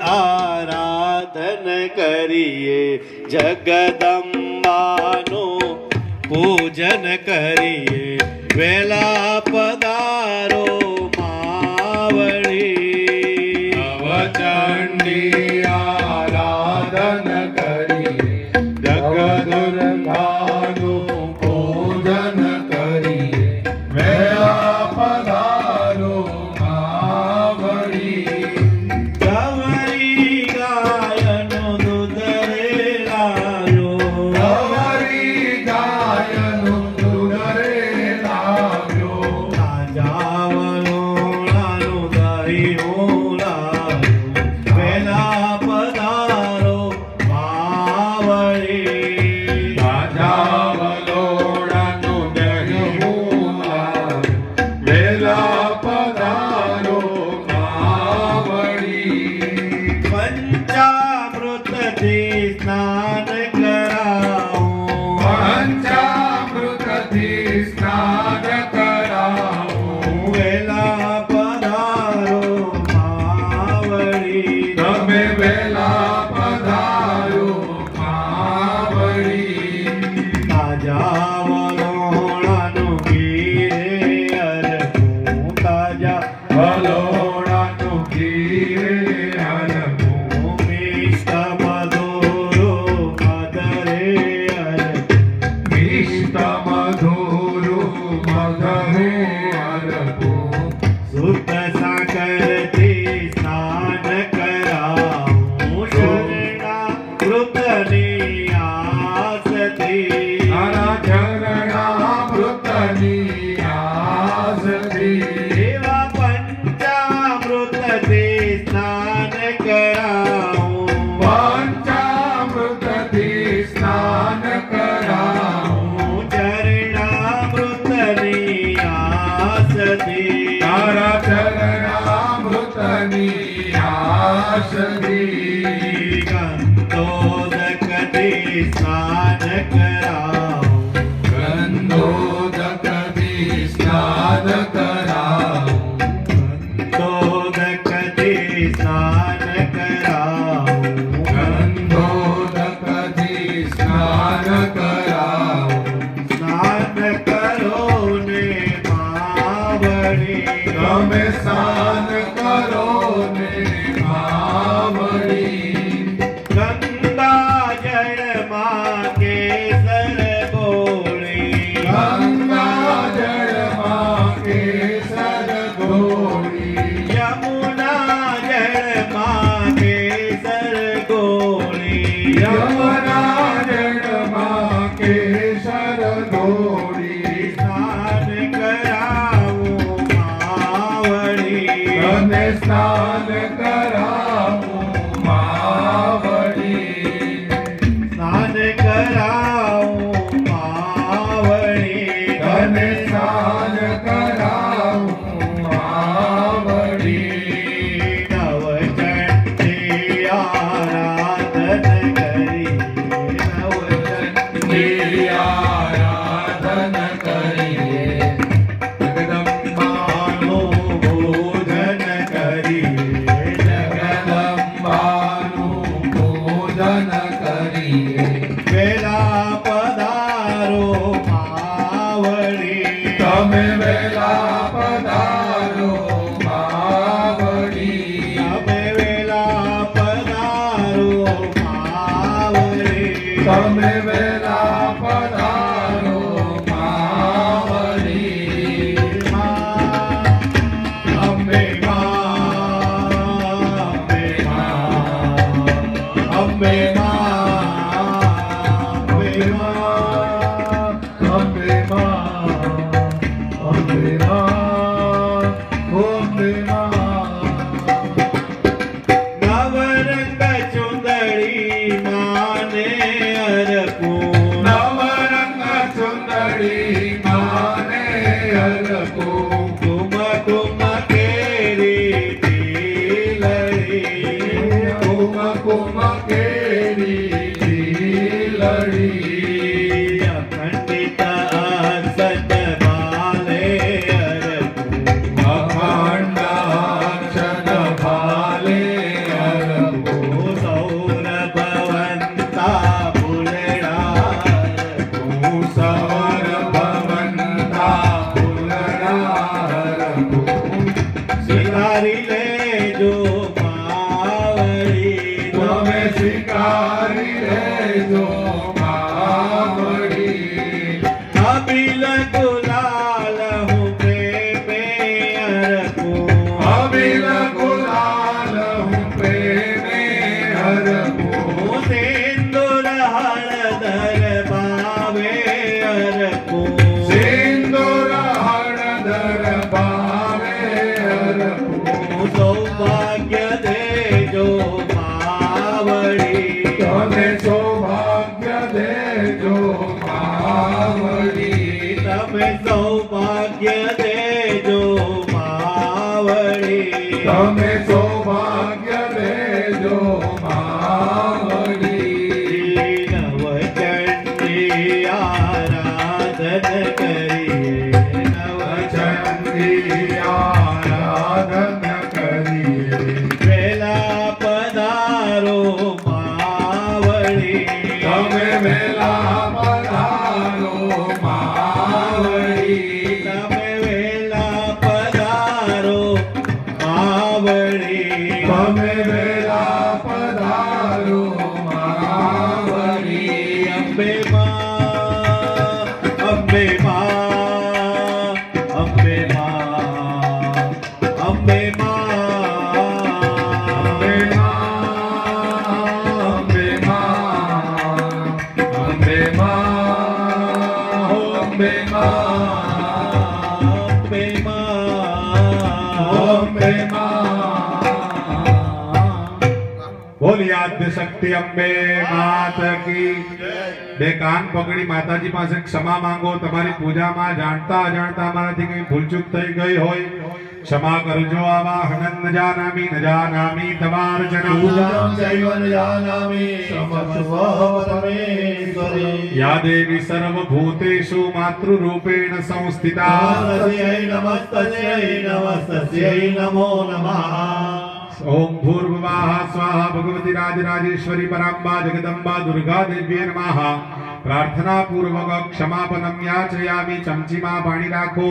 આરાધન કરીએ જગદંબાનું પૂજન કરીએ વેલા પધારો માવળી નવચંડી આરાધન કરીએ જગદુર્ગાનું પૂજન કરીએ વેલા પધારો માવળી ગવરી ગાયનું દૂધ રે લાવ્યો ગવરી ગાયનું દૂધ રે લાવ્યો તાજા વલોણાનું દહીં લાવ્યો વેલા પધારો માવળી તાજા વલોણાનું દહીં લાવ્યો વેલા પધારો માવળી પંચામૃતથી સ્નાન કરાવું પંચામૃતથી સ્નાન કરાવો વેલા પધારો માવળી તમે વેલા પધારો માવળી તાજા વલોણાનું ઘી રે અરખું તાજા વલોણાનું ઘી રે હરખું મિષ્ટ મધુરો મધ રે અરખું મિષ્ટ મધુરું મધરે હરખું શુદ્ધ સાકરથી સ્નાન કરાવું શરણામૃતની આસથી તારા ચરણામૃતની આસથી એવા પંચામૃતથી સ્નાન કરાવું પંચામૃતથી સ્નાન કરાવું ચરણામૃતની આસથી તારા ચરણામૃતની આસથી ગંધોદકથી સ્નાન કરાવું ગંધોદકથી સ્નાન કરાવું ગંધોદકથી સ્નાન કરાવું ગંધોદકથી સ્નાન કરાવું સ્નાન કરો ને માવળી તમે સ્નાન કરો ને માવળી ગંગા જળમાં કેસર ગોળી ગંગા જળમાં કેસર ગોળી યમુના જળમાં કેસર ગોળી યમુના જળમાં કેસર ગોળી સ્નાન કરાવું માવળી તને સ્નાન કરાવું માવળી સ્નાન કરાવું માવળી તને સ્નાન કરાવું માવળી નવચંડી આરાધન કરી નવચંડી આરાધન કરીએ જગદંબાનું ભોજન કરીએ જગદંબાનું પૂજન કરીએ વેલા પધારો માવળી તમે વેલા પધારો માવળી તમે વેલા પધારો માવળી તમે વેલા પધારો માવળી અંબે માં અંબે માં અંબે માં અંબે માં અંબે માં અંબે માં અંબે માં નવરંગ ચુંદડી માને અરકું નવરંગ ચુંદડી માને હરકું કુમ કુમ કેરી ટીલડી કુમ કુમ કેરી ઝીલડી અખંડિત અસત બાલે અરકું અખંડ અક્ષર ભાલે તમે સ્વીકારી લેજો માવડી અબિલ ગુલાલ હું પ્રેમે અર્પું અબિલ ગુલાલ હું પ્રેમે હરપું હું સિંદૂર હળદર ભાવે અર્પું સિંદૂર હળદર ભાવે હરપું સૌભાગ્ય દેજો માવડી તમે સૌભાગ્ય દેજો માવડી તમે સૌભાગ્ય દેજો માવડી તમે સૌભાગ્ય દેજો માવડી નવચંડી આરાધન કરીએ ચંદી આરાધન કરીએ વેલા પધારો માવડી તમે વેલા પધારો માવડી તમે વેલા પધારો માવડી તમે વેલા પધારો માવડી અંબે માં અંબે માં અંબે માં અંબે અંબે માં અંબે માં અંબે માં અંબે અંબે માં બોલી આદ્ય શક્તિ અંબે માત કી બે કાન પકડી માતાજી પાસે ક્ષમા માંગો તમારી પૂજામાં જાણતા અજાણતા અમારાથી કઈ ભૂલચૂક થઈ ગઈ હોય ક્ષમા કરજો આવાહનં ન જાનામી તવાર્ચનમ પૂજન ચૈવ ન જાનામિ સમસ્વ પરમેશ્વરી યા દેવી સર્વભૂતેષુ માતૃરૂપેણ સંસ્થિતા નમસ્તસ્यै નમસ્તસ્यै નમસ્તસ્यै નમો નમઃ ઓમ ભૂર્ભુવઃ સ્વાહા ભગવતી રાજરાજેશ્વરી પરાંબા જગદંબા દુર્ગા દેવ્યે નમઃ પ્રાર્થના પૂર્વક ક્ષમાપનમ યાચયામિ ચમચીમાં પાણી રાખો